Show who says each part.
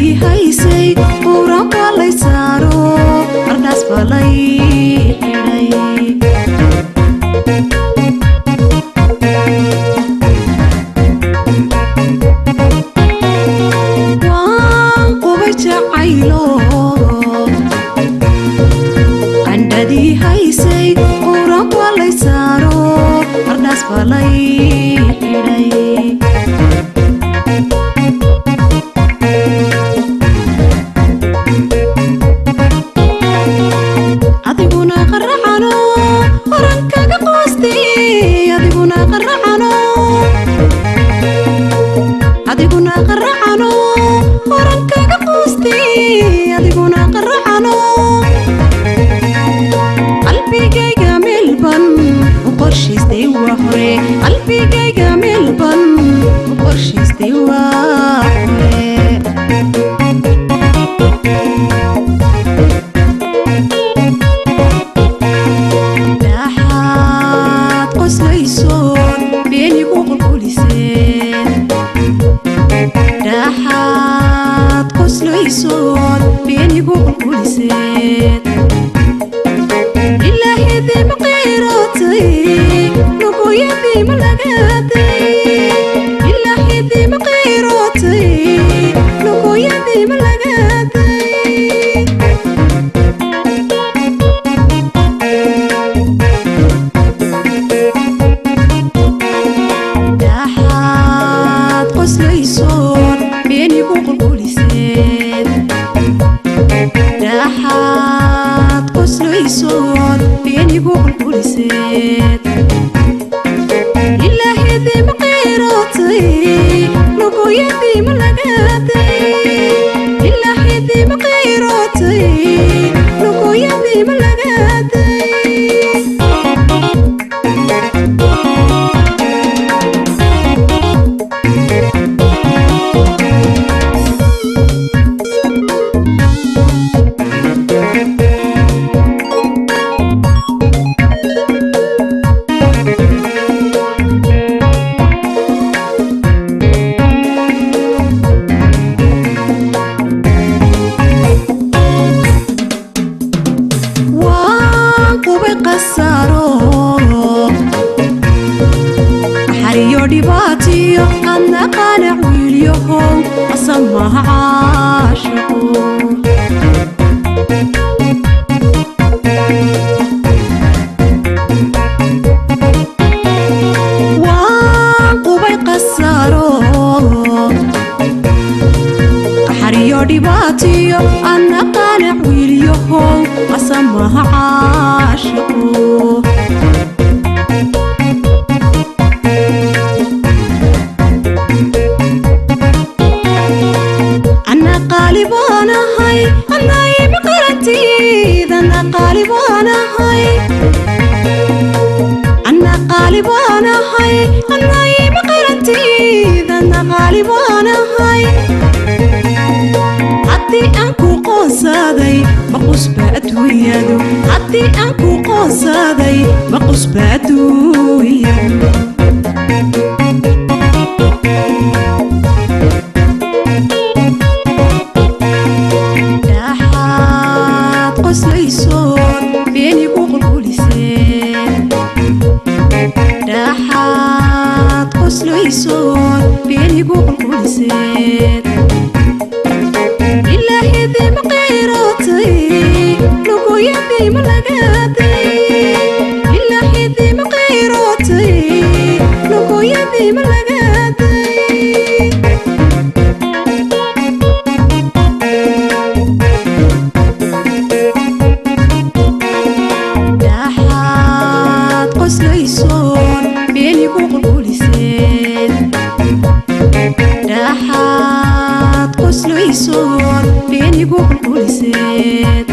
Speaker 1: haysay quraanka lay saaro ardaas balay xidhay waan qubay jacaylo qandhadii haysay quraanka lay saaro ardaas balay xidhay qalbigayga melban qorshaystay waa dhaxaad qoslaysoon beenigu qulquliseen dhaxaad qoslaysoon beenigu qulquliseen ilaahidii maqirotay يدي ملقاتي إلا حدي مقيروتي لقو يدي ملقاتي داحات قسليسون بيني قلقلسين داحات قسليسون بيني قلقلسين إلهي مقيروتي لقو يدي ملقاتي إلهي مقيروتي لقو يدي ملقاتي حريو دباتي أنا قانع ويليهم أسمها عاشقو وانقوبي قسارو حريو دباتي أنا قانع ويليهم أسمها عاشقو قالبانا هاي أنا يبقرتي أنا قالبانا هاي أنا قالبانا هاي أنا يبقرتي أنا قالبانا هاي حتى أنكو قصادي بقص بأدويادو حتى أنكو قصادي بقص بأدويادو قسليسون بيني قلقلسين dhaxaad qoslaysoon beenigu qulquliseen ilaahidii maqirotay luguyadii malagaatay ilaahidii maqirotay luguyadii malagaatay قسليسون بينيgu qulquliseen dhaxaad qoslaysoon beenigu qulquliseen